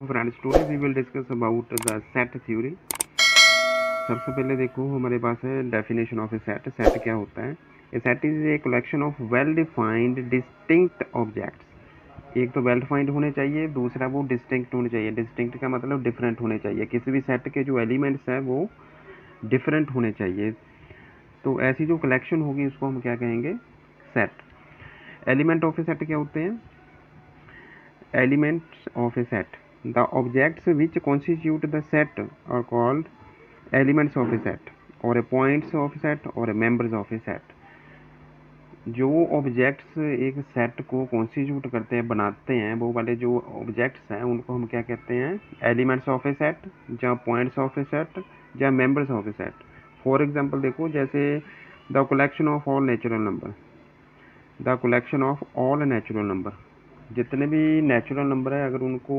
Friends, today we will discuss about the set theory. सबसे पहले देखो हमारे पास है definition of a set. Set क्या होता है? A set is a collection of well defined distinct objects. एक तो वेल डिफाइंड होने चाहिए, दूसरा वो डिस्टिंक्ट होने चाहिए। डिस्टिंक्ट का मतलब डिफरेंट होने चाहिए। किसी भी सेट के जो एलिमेंट्स हैं वो डिफरेंट होने चाहिए। तो ऐसी जो कलेक्शन होगी उसको हम क्या कहेंगे? Set. Element of a set क्या होते हैं? Elements of a set. The objects which constitute the set are called elements of a set, or a points of a set, or a members of a set. जो objects एक set को constitute करते हैं, बनाते हैं, वो वाले जो ऑब्जेक्ट्स हैं उनको हम क्या कहते हैं? एलिमेंट्स ऑफ ए सेट, या पॉइंट्स ऑफ ए सेट, या members of a set. For example देखो, जैसे the collection of all natural number. The collection of all natural number, जितने भी नेचुरल नंबर है अगर उनको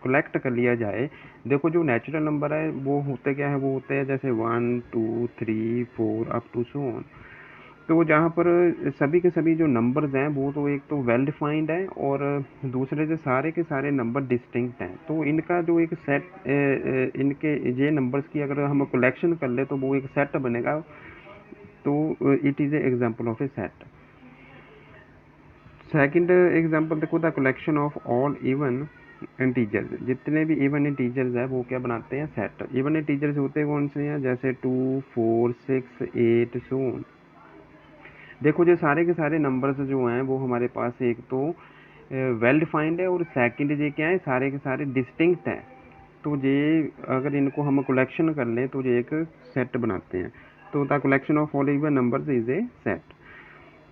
कलेक्ट कर लिया जाए। देखो जो नेचुरल नंबर है वो होते क्या है? वो होते हैं जैसे 1 2 3 4 अप टू सो ऑन। तो जहाँ पर सभी के सभी जो नंबर्स हैं वो तो एक तो वेल डिफाइंड है, और दूसरे जो सारे के सारे नंबर डिस्टिंक्ट हैं। तो इनका जो एक सेट, इनके ये नंबर्स की अगर हम कलेक्शन कर ले तो वो एक सेट बनेगा। तो it is a example of a set. Second example देखो, the collection of all even integers. जितने भी इवन इंटीजर्स है वो क्या बनाते हैं? सेट। इवन इंटीजर्स होते कौन से हैं? जैसे 2 4 6 8 सो ऑन। देखो जो सारे के सारे नंबर्स जो हैं वो हमारे पास एक तो वेल डिफाइंड है, और सेकंड ये क्या है? सारे के सारे डिस्टिंक्ट हैं। तो ये अगर इनको हम कलेक्शन कर लें तो ये एक सेट बनाते हैं। तो the collection of all even numbers is a set.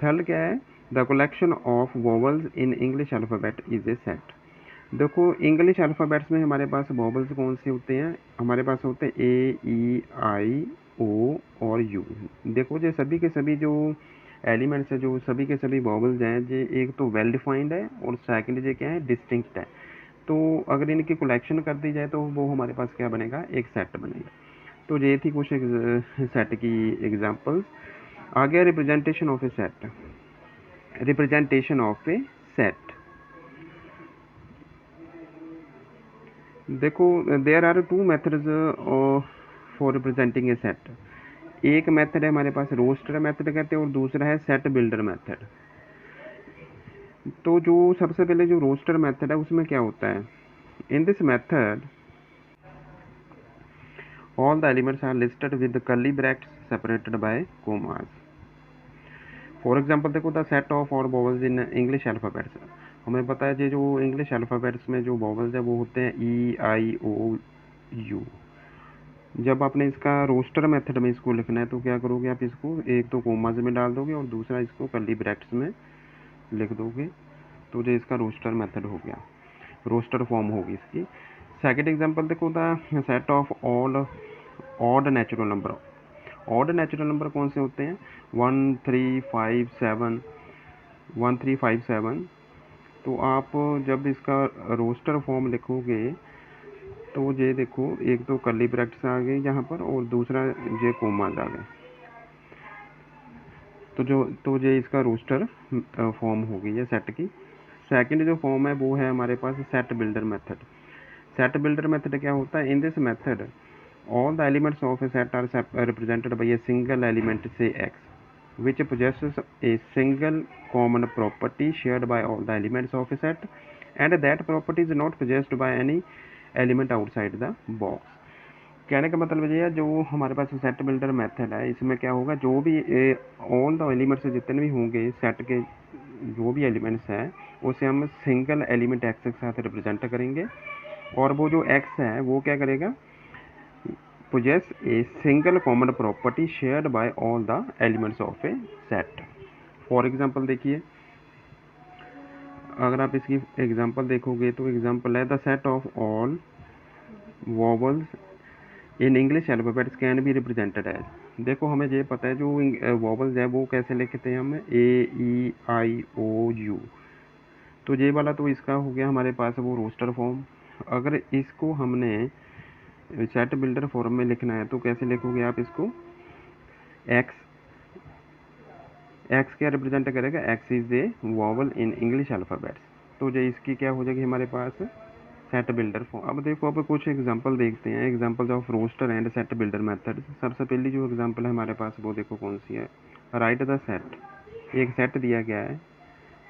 Third क्या है? The collection of vowels in English alphabet is a set. देखो इंग्लिश अल्फ़ाबेट्स में हमारे पास वोवल्स कौन से होते हैं? हमारे पास होते हैं ए ई आई ओ और यू। देखो ये सभी के सभी जो एलिमेंट्स है, जो सभी के सभी वोवल्स हैं, ये एक तो वेल डिफाइंड है, और सेकंड ये क्या है? डिस्टिंक्ट है। तो अगर इनकी कलेक्शन कर दी जाए तो वो हमारे पास क्या बनेगा? एक सेट बनेगा। तो ये थी कुछ सेट की एग्जांपल्स। आ गया representation of a set. Representation of a set. देखो there are two methods for representing a set. एक मेथड है हमारे पास रोस्टर मेथड कहते हैं, और दूसरा है सेट बिल्डर मेथड। तो जो सबसे पहले जो रोस्टर मेथड है उसमें क्या होता है? In this method all the elements are listed with curly brackets separated by commas. For example देखो, the set of all vowels in English alphabets. हमें पता है ये जो इंग्लिश अल्फ़ाबेट्स में जो वोवल्स है वो होते हैं ई आई ओ यू। जब आपने इसका रोस्टर मेथड में इसको लिखना है तो क्या करोगे? आप इसको एक तो कोमास में डाल दोगे और दूसरा इसको कर्ली ब्रैकेट्स में लिख दोगे। तो ये इसका रोस्टर मेथड हो गया, रोस्टर फॉर्म होगी इसकी। सेकंड एग्जांपल देखो, the set of all odd natural number. Odd natural number कौन से होते हैं? 1 3 5 7, 1 3 5 7। तो आप जब इसका रोस्टर फॉर्म लिखोगे तो ये देखो, एक तो कर्ली ब्रैकेट्स आ गए यहाँ पर, और दूसरा ये कोमास आ गए। तो ये इसका रोस्टर फॉर्म होगी ये सेट की। सेकंड जो फॉर्म है वो है हमारे पास set builder method. Set builder method क्या होता है? In this method all the elements of a set are represented by a single element, say x, which possesses a single common property shared by all the elements of a set, and that property is not possessed by any element outside the box. कहने का मतलब ये है, जो हमारे पास set builder method है इसमें क्या होगा? जो भी ऑल द एलिमेंट्स जितने भी होंगे सेट के, जो भी एलिमेंट्स हैं उसे हम सिंगल एलिमेंट एक्स के साथ रिप्रेजेंट करेंगे, और वो जो एक्स है वो क्या करेगा? possess a single common property shared by all the elements of a set. For example देखिए, अगर आप इसकी एग्जाम्पल देखोगे तो एग्जाम्पल है the set of all vowels in English alphabets can be represented as. देखो हमें ये पता है जो वोवल्स है वो कैसे लिखते हैं हम? ए ई आई ओ यू। तो ये वाला तो इसका हो गया हमारे पास वो रोस्टर फॉर्म। अगर इसको हमने सेट बिल्डर फॉर्म में लिखना है तो कैसे लिखोगे आप इसको? एक्स, एक्स क्या रिप्रेजेंट करेगा? X is a vowel in English alphabets. तो जो इसकी क्या हो जाएगी हमारे पास सेट बिल्डर फॉर्म। अब देखो, अब कुछ एग्जांपल देखते हैं, examples of roster and set builder method. सबसे पहली जो एग्जांपल है हमारे पास वो देखो कौन सी है, राइट द सेट। एक सेट दिया गया है,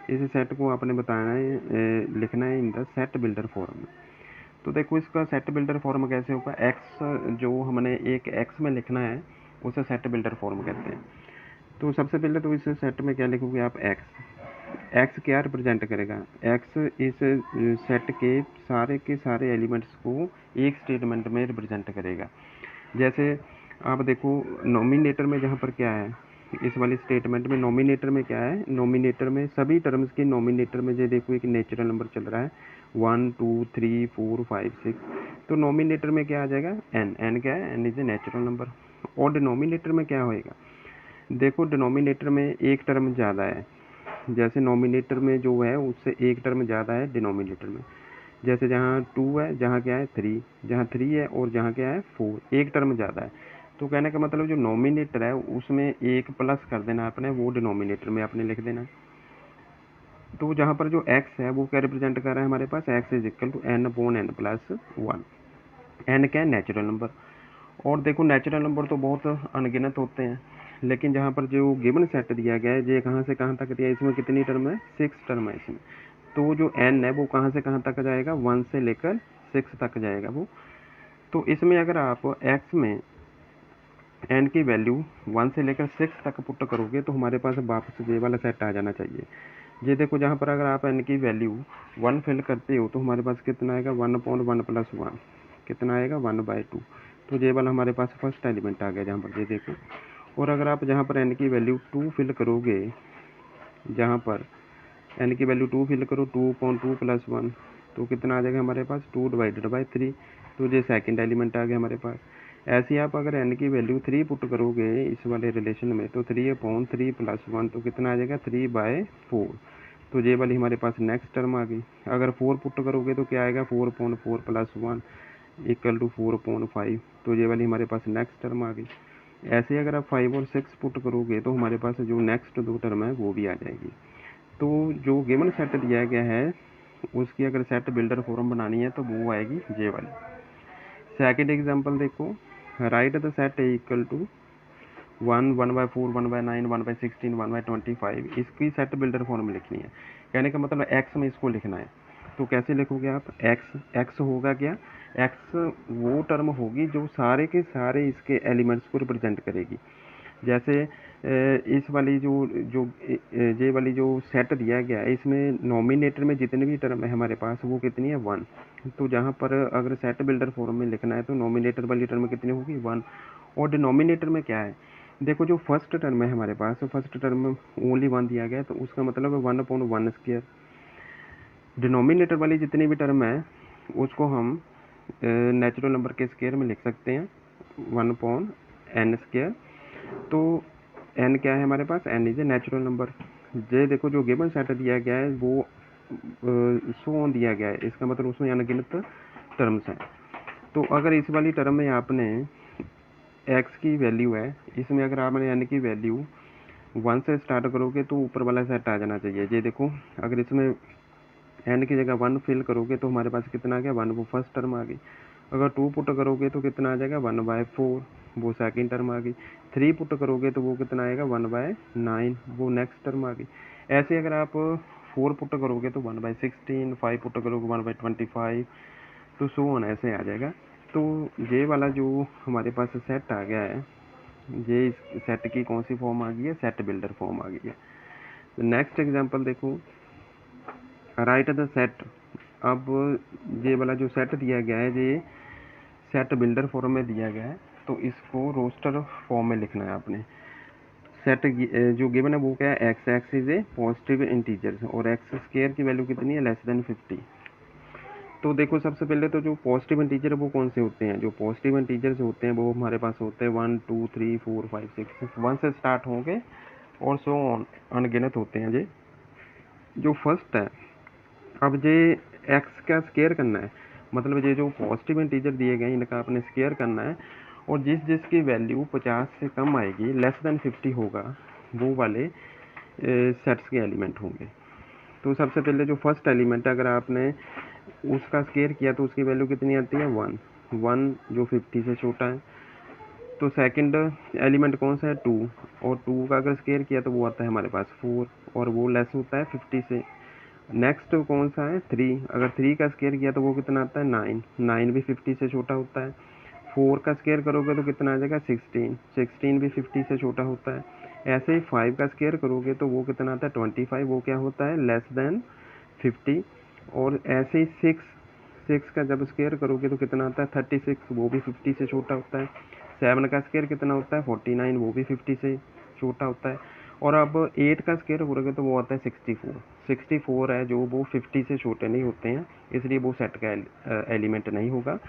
इस सेट को आपने बताना है, लिखना है in the set builder form. तो देखो इसका सेट बिल्डर फॉर्म कैसे होगा, एक्स जो हमने एक एक्स में लिखना है उसे सेट बिल्डर फॉर्म कहते हैं। तो सबसे पहले तो इस सेट में क्या लिखोगे आप, एक्स क्या रिप्रेजेंट करेगा, एक्स इस सेट के सारे एलिमेंट्स को एक स्टेटमेंट में रिप्रेजेंट करेगा। जैसे आप देखो नोमिनेटर में जहाँ पर क्या है, इस वाली स्टेटमेंट में नोमिनेटर में क्या है, नोमिनेटर में सभी टर्म्स के नोमिनेटर में जो देखो एक नेचुरल नंबर चल रहा है 1 2 3 4 5 6। तो नोमिनेटर में क्या आ जाएगा, एन क्या है, n is a natural number. और डिनोमिनेटर में क्या होएगा, देखो डिनोमिनेटर में एक टर्म ज़्यादा है, जैसे नोमिनेटर में जो है उससे एक टर्म ज़्यादा है डिनोमिनेटर में। जैसे जहाँ 2 है, जहाँ क्या है 3, जहाँ 3 है और जहाँ क्या है 4, एक टर्म ज़्यादा है। तो कहने का मतलब जो नोमिनेटर है उसमें एक प्लस कर देना आपने, वो डिनोमिनेटर में आपने लिख देना। तो जहाँ पर जो x है वो क्या रिप्रेजेंट कर रहा है हमारे पास, x is equal to n upon n plus 1। N क्या है, नेचुरल नंबर। और देखो नेचुरल नंबर तो बहुत अनगिनत होते हैं, लेकिन जहाँ पर जो गिवन सेट दिया गया है ये कहाँ से कहाँ तक दिया है, इसमें कितनी टर्म है, 6 टर्म है इसमें। तो जो n है वो कहाँ से कहाँ तक जाएगा, 1 से लेकर 6 तक जाएगा वो। तो इसमें अगर आप x में n की वैल्यू 1 से लेकर 6 तक पुट करोगे तो हमारे पास वापस ये वाला सेट आ जाना चाहिए। ये देखो जहाँ पर अगर आप n की वैल्यू 1 फिल करते हो तो हमारे पास कितना आएगा, 1/1 प्लस 1 कितना आएगा, 1/2। तो ये वाला हमारे पास फर्स्ट एलिमेंट आ गया जहाँ पर, ये देखो। और अगर आप जहाँ पर n की वैल्यू 2 फिल करोगे, जहाँ पर n की वैल्यू 2 फिल करो, 2/2 प्लस 1 तो कितना आ जाएगा हमारे पास, 2/3। तो ये सेकंड एलिमेंट आ गया हमारे पास। ऐसे ही आप अगर n की वैल्यू 3 पुट करोगे इस वाले रिलेशन में तो 3/3 प्लस 1 तो कितना आ जाएगा, 3/4। तो ये वाली हमारे पास नेक्स्ट टर्म आ गई। अगर 4 पुट करोगे तो क्या आएगा, 4/4 प्लस 1 इक्वल टू 4/5। तो ये वाली हमारे पास नेक्स्ट टर्म आ गई। ऐसे अगर आप 5 और 6 पुट करोगे तो हमारे पास जो नेक्स्ट दो टर्म है वो भी आ जाएगी। तो जो गिवन सेट दिया गया है उसकी अगर सेट बिल्डर फॉर्म बनानी है तो वो आएगी ये वाली। सेकंड एग्जांपल देखो, right the set A equal to 1 1/4 1/9 1/16 1/25। इसकी सेट बिल्डर फॉर्म लिखनी है। कहने का मतलब एक्स में इसको लिखना है। तो कैसे लिखोगे आप, एक्स होगा क्या, एक्स वो टर्म होगी जो सारे के सारे इसके एलिमेंट्स को रिप्रेजेंट करेगी। जैसे इस वाली जो जो ये वाली जो सेट दिया गया है इसमें नोमिनेटर में जितने भी टर्म है हमारे पास वो कितनी है, 1। तो जहाँ पर अगर सेट बिल्डर फॉर्म में लिखना है तो नोमिनेटर वाली टर्म कितनी होगी, 1। और डिनोमिनेटर में क्या है, देखो जो फर्स्ट टर्म है हमारे पास, तो फर्स्ट टर्म ओनली 1 दिया गया है तो उसका मतलब है 1/1 स्क्वायर। डिनोमिनेटर वाली जितनी भी टर्म है उसको हम नेचुरल नंबर के स्क्वायर में लिख सकते हैं, 1/n स्क्वायर। तो n क्या है हमारे पास, n is a natural number. ये देखो जो गिवन सेट दिया गया है वो सो ऑन दिया गया है, इसका मतलब उसमें अनगिनत टर्म्स हैं। तो अगर इस वाली टर्म में आपने x की वैल्यू है, इसमें अगर आपने n की वैल्यू 1 से स्टार्ट करोगे तो ऊपर वाला सेट आ जाना चाहिए। ये देखो अगर इसमें n की जगह 1 फिल करोगे तो हमारे पास कितना आ गया, 1, वो फर्स्ट टर्म आ गई। अगर 2 पुट करोगे तो कितना आ जाएगा, 1/4, वो सेकंड टर्म आ गई। 3 पुट करोगे तो वो कितना आएगा, 1/9, वो नेक्स्ट टर्म आ गई। ऐसे अगर आप 4 पुट करोगे तो 1/16, 5 पुट करोगे 1/25, तो सो ऑन ऐसे आ जाएगा। तो ये वाला जो हमारे पास सेट आ गया है, ये इस सेट की कौन सी फॉर्म आ गई है, सेट बिल्डर फॉर्म आ गई है। नेक्स्ट एग्जांपल देखो, राइट द सेट। अब ये वाला जो सेट दिया गया है ये सेट बिल्डर फॉर्म में दिया गया है, तो इसको रोस्टर फॉर्म में लिखना है आपने। सेट जो गिवन है वो क्या है, x is a positive integer और एक्स स्क्वायर की वैल्यू कितनी है, लेस देन 50। तो देखो सबसे पहले तो जो पॉजिटिव इंटीजर वो कौन से होते हैं, जो पॉजिटिव इंटीजर्स होते हैं वो हमारे पास होते हैं 1 2 3 4 5 6, 1 से स्टार्ट होंगे और सो ऑन अनगिनत होते हैं। ये जो फर्स्ट है, अब ये एक्स का स्क्वायर करना है, मतलब ये जो पॉजिटिव इंटीजर दिए गए इनका आपने स्क्वायर करना है, और जिसकी वैल्यू 50 से कम आएगी, लेस देन 50 होगा, वो वाले सेट्स के एलिमेंट होंगे। तो सबसे पहले जो फर्स्ट एलिमेंट है, अगर आपने उसका स्क्वायर किया तो उसकी वैल्यू कितनी आती है 1, 1 जो 50 से छोटा है। तो सेकंड एलिमेंट कौन सा है 2, और 2 का अगर स्क्वायर किया तो वो आता है हमारे पास 4, और वो लेस होता है 50 से। नेक्स्ट कौन सा है 3, अगर 3 का स्क्वायर किया तो वो कितना आता है 9, 9 भी 50 से छोटा होता है। 4 का स्क्वायर करोगे तो कितना आ जाएगा 16, 16 भी 50 से छोटा होता है। ऐसे ही 5 का स्क्वायर करोगे तो वो कितना आता है 25, वो क्या होता है लेस देन 50। और ऐसे ही 6 का जब स्क्वायर करोगे तो कितना आता है 36, वो भी 50 से छोटा होता है। 7 का स्क्वायर कितना होता है 49, वो भी 50 से छोटा होता है। और अब 8 का स्क्वायर करोगे तो वो आता है 64, 64 है जो वो 50 से छोटे नहीं होते हैं, इसलिए वो सेट का एलिमेंट नहीं होगा।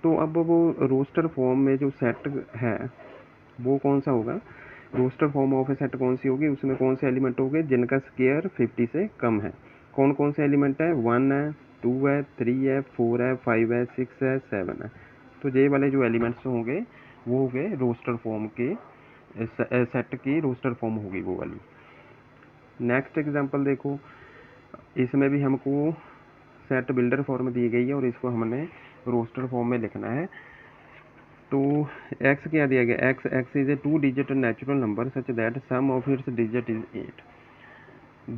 तो अब वो रोस्टर फॉर्म में जो सेट है वो कौन सा होगा, roster form of a set कौन सी होगी, उसमें कौन से एलिमेंट होंगे जिनका स्क्वायर 50 से कम है। कौन कौन से एलिमेंट है 1 है, 2 है, 3 है, 4 है, 5 है, 6 है, 7 है। तो ये वाले जो एलिमेंट्स होंगे वो हो गए रोस्टर फॉर्म के, सेट की रोस्टर फॉर्म होगी वो वाली। नेक्स्ट एग्जांपल देखो, इसमें भी हमको सेट बिल्डर फॉर्म दी गई है और इसको हमने रोस्टर फॉर्म में लिखना है। तो x क्या दिया गया, x is a 2 digit natural number such that sum of its digit is 8।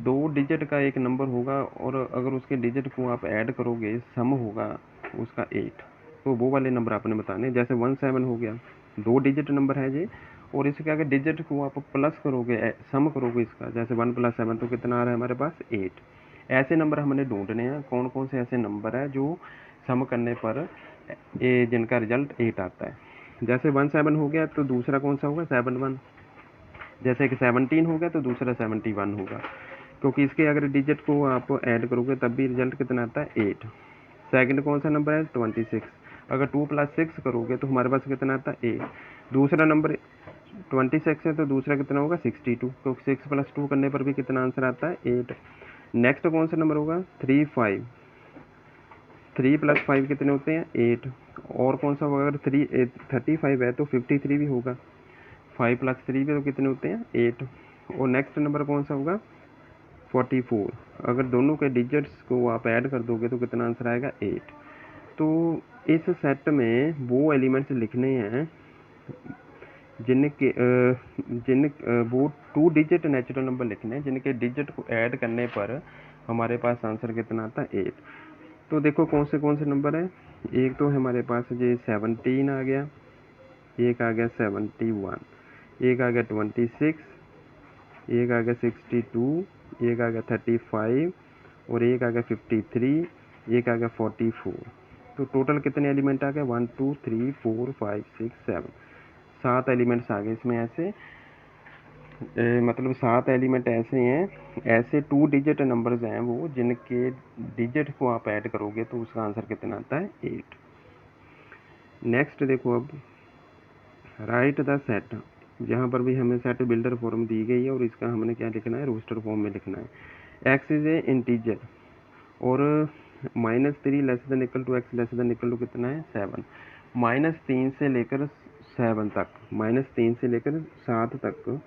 2 digit का एक नंबर होगा और अगर उसके डिजिट को आप ऐड करोगे सम होगा उसका 8, तो वो वाले नंबर आपने बताने। जैसे 17 हो गया, 2 डिजिट नंबर है ये, और इसके आगे डिजिट को आप प्लस करोगे, सम करोगे इसका, जैसे 1 + 7 तो कितना आ रहा है हमारे पास 8। ऐसे नंबर हमने ढूंढने हैं, कौन कौन से ऐसे नंबर है जो सम करने पर जिनका रिजल्ट 8 आता है। जैसे 17 हो गया तो दूसरा कौन सा होगा 71, जैसे कि 17 हो गया तो दूसरा 71 होगा, क्योंकि इसके अगर डिजिट को आप ऐड करोगे तब भी रिजल्ट कितना आता है 8। सेकंड कौन सा नंबर है 26, अगर 2 + 6 करोगे तो हमारे पास कितना आता है 8। दूसरा नंबर 26 है तो दूसरा कितना होगा 62, क्योंकि 6 + 2 करने पर भी कितना आंसर आता है 8। नेक्स्ट कौन सा नंबर होगा 3 + 5 कितने होते हैं 8। और कौन सा होगा, अगर 35 है तो 53 भी होगा, 5 + 3 भी तो कितने होते हैं 8। और नेक्स्ट नंबर कौन सा होगा 44, अगर दोनों के डिजिट्स को आप ऐड कर दोगे तो कितना आंसर आएगा 8। तो इस सेट में वो एलिमेंट्स लिखने हैं जिनके वो 2 डिजिट नेचुरल नंबर लिखने हैं जिनके डिजिट को ऐड करने पर हमारे पास आंसर कितना आता है 8। तो देखो कौन से नंबर है, एक तो हमारे पास ये 17 आ गया, एक आ गया 71, एक आ गया 26, एक आ गया 62, एक आ गया 35, और एक आ गया 53, एक आ गया 44। तो टोटल कितने एलिमेंट आ गए 1 2 3 4 5 6 7, 7 एलिमेंट्स आ गए इसमें। ऐसे मतलब 7 एलिमेंट ऐसे हैं, ऐसे 2 डिजिट नंबर्स हैं वो जिनके डिजिट को आप ऐड करोगे तो उसका आंसर कितना आता है 8। नेक्स्ट देखो, अब राइट द सेट, यहाँ पर भी हमें सेट बिल्डर फॉर्म दी गई है और इसका हमने क्या लिखना है रोस्टर फॉर्म में लिखना है। एक्स इज ए इंटीजर और -3 less than equal to x less than equal to कितना है 7। -3 से लेकर 7 तक, -3 से लेकर 7 तक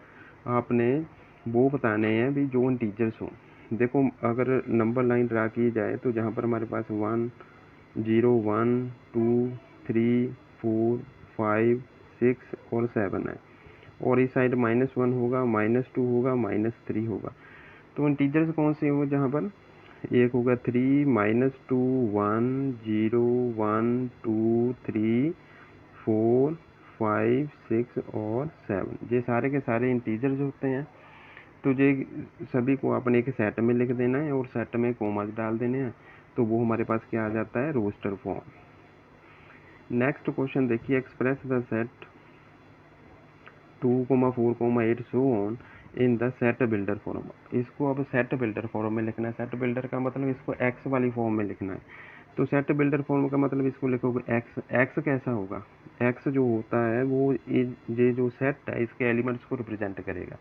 आपने वो बताने हैं भी जो इंटीजर्स हों। देखो अगर नंबर लाइन ड्रा की जाए तो जहाँ पर हमारे पास 1 0 1 2 3 4 5 6 और 7 है, और इस साइड -1 होगा, -2 होगा, -3 होगा। तो इंटीजर्स कौन से होंगे जहाँ पर, एक होगा 3 -2 1 0 1 2 3 4 5 6 और 7, ये सारे के सारे इंटीजर्स होते हैं। तो ये सभी को आपने एक सेट में लिख देना है और सेट में कोमास डाल देने हैं, तो वो हमारे पास क्या आ जाता है रोस्टर फॉर्म। नेक्स्ट क्वेश्चन देखिए, express the set 2, 4, 8 so on in the set builder form. इसको अब सेट बिल्डर फॉर्म में लिखना है। सेट बिल्डर का मतलब इसको एक्स वाली फॉर्म में लिखना है। तो सेट बिल्डर फॉर्म का मतलब इसको लिखोगे एक्स। एक्स कैसा होगा, एक्स जो होता है वो ये जो सेट है इसके एलिमेंट्स को रिप्रेजेंट करेगा।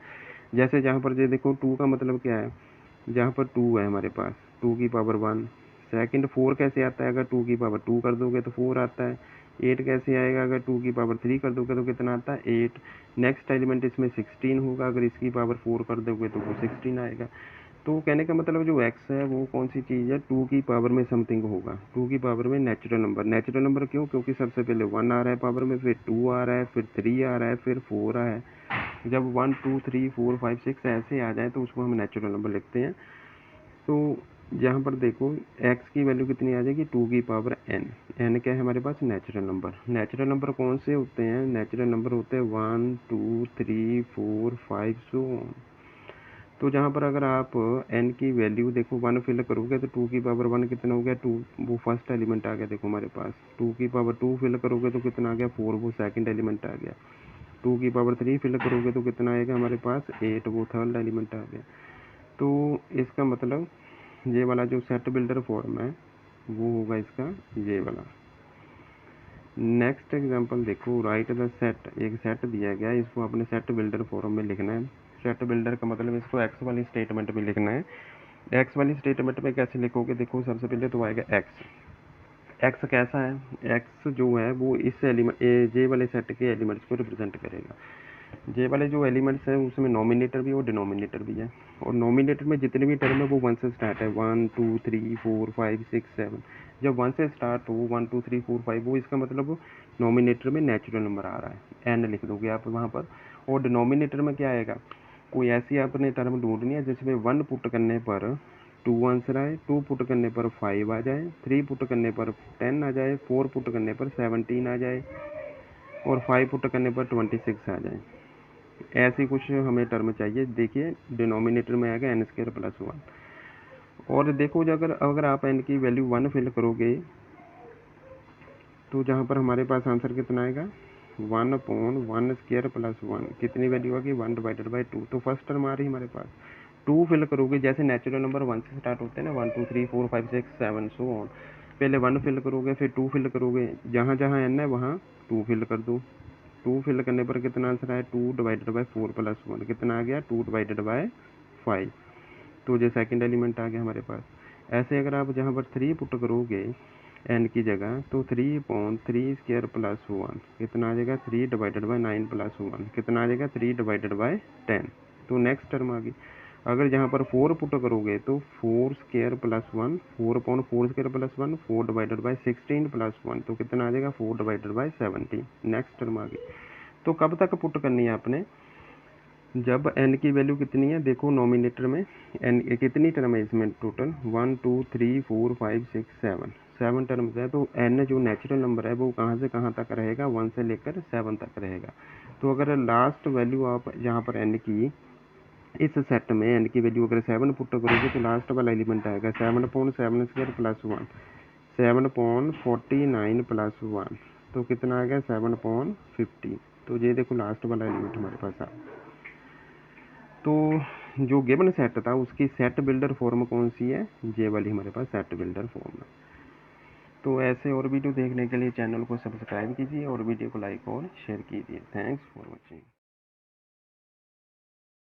जैसे जहाँ पर ये देखो 2 का मतलब क्या है, जहाँ पर 2 है हमारे पास 2 की पावर 1। सेकंड 4 कैसे आता है, अगर 2 की पावर 2 कर दोगे तो 4 आता है। 8 कैसे आएगा, अगर 2 की पावर 3 कर दोगे तो कितना आता है 8। नेक्स्ट एलिमेंट इसमें 16 होगा, अगर इसकी पावर 4 कर दोगे तो वो 16 आएगा। तो कहने का मतलब जो x है वो कौन सी चीज़ है, 2 की पावर में समथिंग होगा, 2 की पावर में नेचुरल नंबर क्यों, क्योंकि सबसे पहले 1 आ रहा है पावर में, फिर 2 आ रहा है, फिर 3 आ रहा है, फिर 4 आ है। जब 1 2 3 4 5 6 ऐसे आ जाए तो उसको हम नेचुरल नंबर लिखते हैं। तो यहाँ पर देखो x की वैल्यू कितनी आ जाएगी, 2 की पावर n क्या है हमारे पास, नेचुरल नंबर कौन से होते हैं, नेचुरल नंबर होते हैं 1 2 3 4 5 सो ऑन। तो जहाँ पर अगर आप n की वैल्यू देखो 1 फिल करोगे तो 2 की पावर 1 कितना हो गया, 2, वो फर्स्ट एलिमेंट आ गया देखो हमारे पास। 2 की पावर 2 फिल करोगे तो कितना आ गया, 4, वो सेकंड एलिमेंट आ गया। 2 की पावर 3 फिल करोगे तो कितना आएगा हमारे पास, 8, वो थर्ड एलिमेंट आ गया। तो इसका मतलब ये वाला जो सेट बिल्डर फॉर्म है वो होगा इसका ये वाला। नेक्स्ट एग्जांपल देखो, राइट द सेट, एक सेट दिया गया, इसको अपने सेट बिल्डर फॉर्म में लिखना है। सेट बिल्डर का मतलब इसको एक्स वाली स्टेटमेंट में लिखना है। एक्स वाली स्टेटमेंट में कैसे लिखोगे, देखो सबसे पहले तो आएगा एक्स कैसा है, एक्स जो है वो इस एलिमेंट जे वाले सेट के एलिमेंट्स को रिप्रेजेंट करेगा। जे वाले जो एलिमेंट्स हैं उसमें नॉमिनेटर भी और डिनोमिनेटर भी है, और नॉमिनेटर में जितने भी टर्म है वो 1 से स्टार्ट है, 1 2 3 4 5 6 7। जब 1 से स्टार्ट हो 1 2 3 4 5, वो इसका मतलब नॉमिनेटर में नेचुरल नंबर आ रहा है, एन लिख दोगे आप वहाँ पर। और डिनोमिनेटर में क्या आएगा, कोई ऐसी आपने टर्म ढूंढनी है जिसमें 1 पुट करने पर 2 आंसर आए, 2 पुट करने पर 5 आ जाए, 3 पुट करने पर 10 आ जाए, 4 पुट करने पर 17 आ जाए, और 5 पुट करने पर 26 आ जाए। ऐसी कुछ हमें टर्म चाहिए। देखिए डिनोमिनेटर में आएगा एन स्क्वायर प्लस 1। और देखो अगर अगर आप एन की वैल्यू 1 फिल करोगे तो जहाँ पर हमारे पास आंसर कितना आएगा, 1/1 स्क्वायर प्लस 1, कितनी वैल्यू आएगी, 1/2। तो फर्स्ट टर्म आ रही है हमारे पास। 2 फिल करोगे, जैसे नेचुरल नंबर 1 से स्टार्ट होते हैं ना, 1 2 3 4 5 6 7 सो ऑन। पहले 1 फिल करोगे, फिर 2 फिल करोगे, जहाँ जहाँ एन है वहाँ 2 फिल कर दो। 2 फिल करने पर कितना आंसर आया, 2/4 प्लस 1, कितना आ गया, 2/5। तो ये सेकंड एलिमेंट आ गया हमारे पास। ऐसे अगर आप जहाँ पर 3 पुट करोगे एन की जगह, तो 3/3 स्क्वायर प्लस 1 कितना आ जाएगा, 3/9 प्लस 1 कितना आ जाएगा, 3/10। तो नेक्स्ट टर्म आ गई। अगर जहाँ पर 4 पुट करोगे तो 4 square plus 1, 4/4 square plus 1, 4/16 plus 1, तो कितना आ जाएगा, 4/17। नेक्स्ट टर्म आ गई। तो कब तक पुट करनी है आपने, जब n की वैल्यू कितनी है, देखो नॉमिनेटर में n कितनी टर्म है इसमें टोटल, 1 2 3 4 5 6 7 टर्म्स है। तो n जो नेचुरल नंबर है वो कहाँ से कहाँ तक रहेगा, 1 से लेकर 7 तक रहेगा। तो अगर लास्ट वैल्यू आप यहाँ पर n की इस सेट में n की वैल्यू अगर 7 पुट करोगे तो लास्ट वाला एलिमेंट आएगा 7/7 स्क्वायर प्लस 1, 7/49 प्लस 1, तो कितना आ गया, 7/50। तो ये देखो लास्ट वाला एलिमेंट हमारे पास आ। तो जो गिवन सेट था उसकी सेट बिल्डर फॉर्म कौन सी है, ये वाली हमारे पास सेट बिल्डर फॉर्म है। तो ऐसे और वीडियो देखने के लिए चैनल को सब्सक्राइब कीजिए और वीडियो को लाइक और शेयर कीजिए। Thanks for watching.